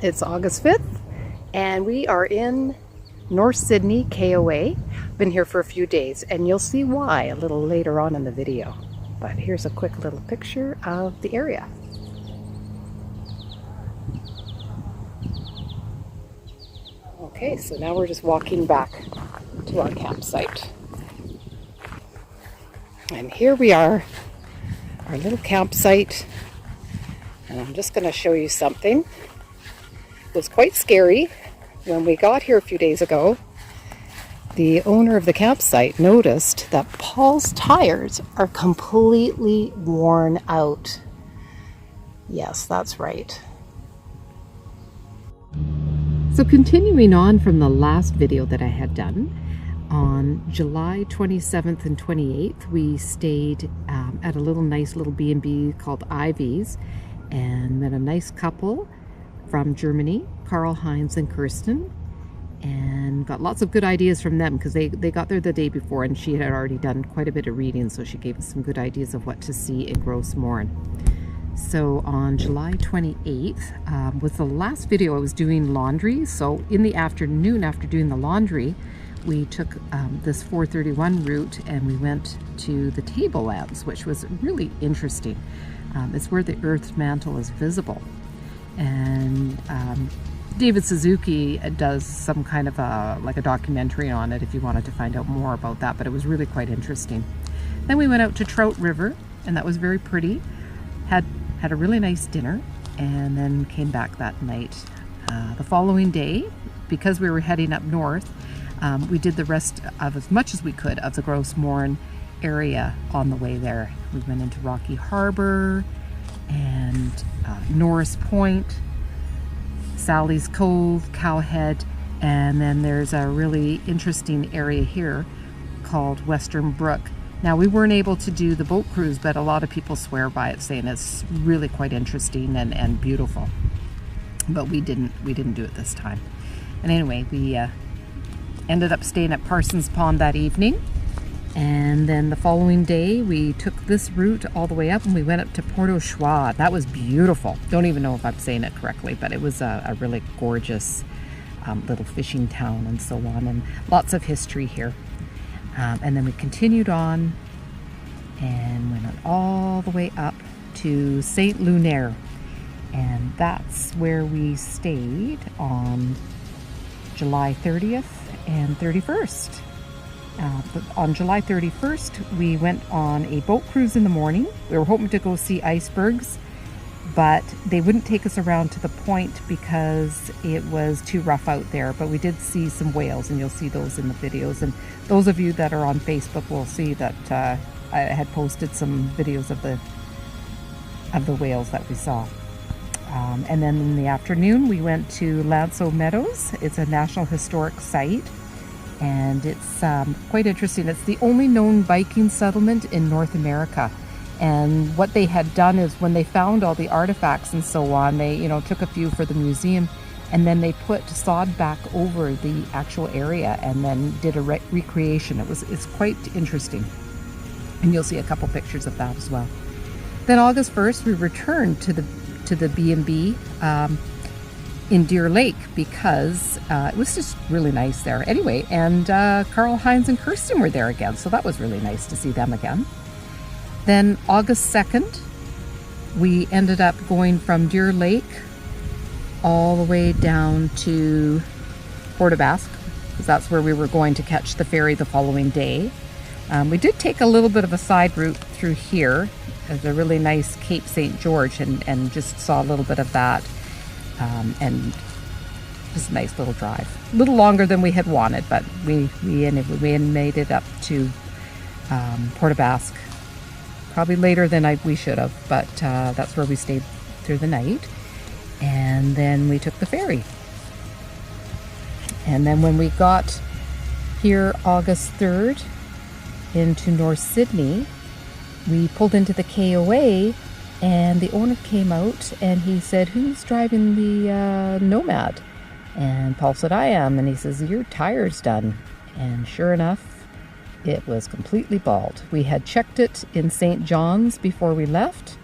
It's August 5th and we are in North Sydney, KOA. Been here for a few days and you'll see why a little later on in the video. But here's a quick little picture of the area. Okay, so now we're just walking back to our campsite. And here we are, our little campsite. And I'm just going to show you something. It was quite scary. When we got here a few days ago, the owner of the campsite noticed that Paul's tires are completely worn out. Yes, that's right. So continuing on from the last video that I had done, on July 27th and 28th, we stayed at a nice little B&B called Ivy's and met a nice couple from Germany, Karl, Heinz, and Kirsten, and got lots of good ideas from them because they got there the day before and she had already done quite a bit of reading, so she gave us some good ideas of what to see in Gross Morin. So on July 28th, with the last video I was doing laundry, so in the afternoon after doing the laundry, we took this 431 route and we went to the Tablelands, which was really interesting. It's where the Earth's mantle is visible. And David Suzuki does some kind of like a documentary on it if you wanted to find out more about that, but it was really quite interesting. Then we went out to Trout River and that was very pretty. Had a really nice dinner and then came back that night. The following day, because we were heading up north, we did the rest of as much as we could of the Gross Morin area on the way there. We went into Rocky Harbor and Norris Point, Sally's Cove, Cowhead, and then there's a really interesting area here called Western Brook. Now we weren't able to do the boat cruise, but a lot of people swear by it, saying it's really quite interesting and beautiful. But we didn't do it this time. And anyway, we ended up staying at Parsons Pond that evening. And then the following day, we took this route all the way up and we went up to Port au Choix. That was beautiful. Don't even know if I'm saying it correctly, but it was a really gorgeous little fishing town and so on, and lots of history here. And then we continued on and went all the way up to Saint Lunaire. And that's where we stayed on July 30th and 31st. On July 31st, we went on a boat cruise in the morning. We were hoping to go see icebergs, but they wouldn't take us around to the point because it was too rough out there. But we did see some whales, and you'll see those in the videos. And those of you that are on Facebook will see that I had posted some videos of the whales that we saw. And then in the afternoon, we went to Meadows. It's a National Historic Site. And it's quite interesting. It's the only known Viking settlement in North America. And what they had done is when they found all the artifacts and so on, they took a few for the museum, and then they put sod back over the actual area and then did a recreation. It's quite interesting. And you'll see a couple pictures of that as well. Then August 1st, we returned to the B&B in Deer Lake because it was just really nice there anyway, and Karl, Heinz, and Kirsten were there again, so that was really nice to see them again. Then August 2nd, we ended up going from Deer Lake all the way down to Port Basques, because that's where we were going to catch the ferry the following day. We did take a little bit of a side route through here. There's a really nice Cape St. George and just saw a little bit of that. And just a nice little drive. A little longer than we had wanted, but we made it up to Port Basques probably later than we should have, but that's where we stayed through the night. And then we took the ferry. And then when we got here August 3rd into North Sydney, we pulled into the KOA. And the owner came out and he said, "Who's driving the Nomad?" And Paul said, "I am." And he says, "Your tire's done." And sure enough, it was completely bald. We had checked it in St. John's before we left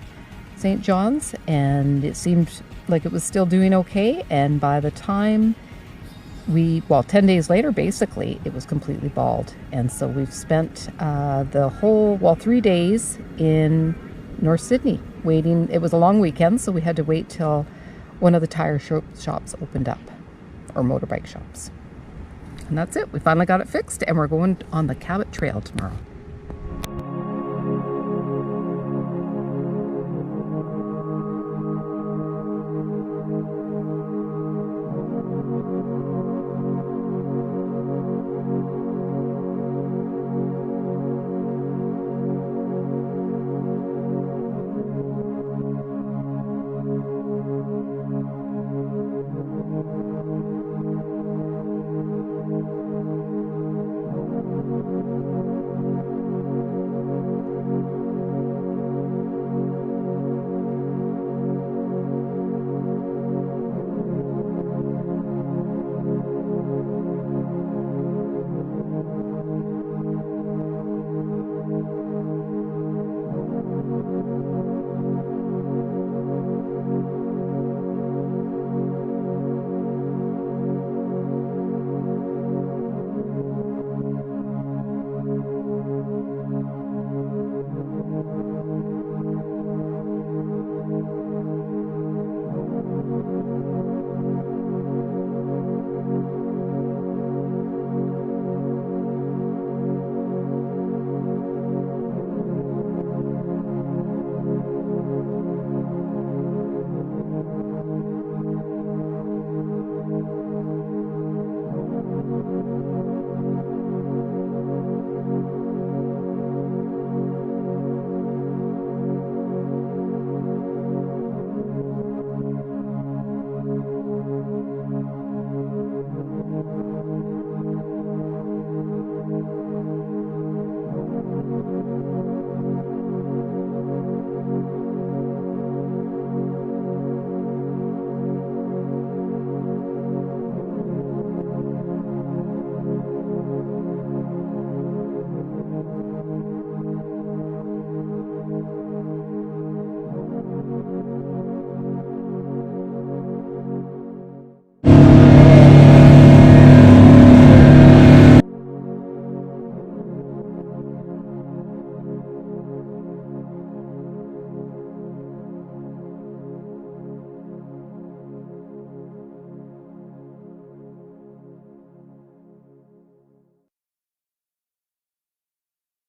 St. John's, and it seemed like it was still doing okay, and by the time 10 days later, basically, it was completely bald. And so we've spent the whole, 3 days in North Sydney waiting. It was a long weekend, so we had to wait till one of the tire shops opened up, or motorbike shops. And that's it. We finally got it fixed, and we're going on the Cabot Trail tomorrow.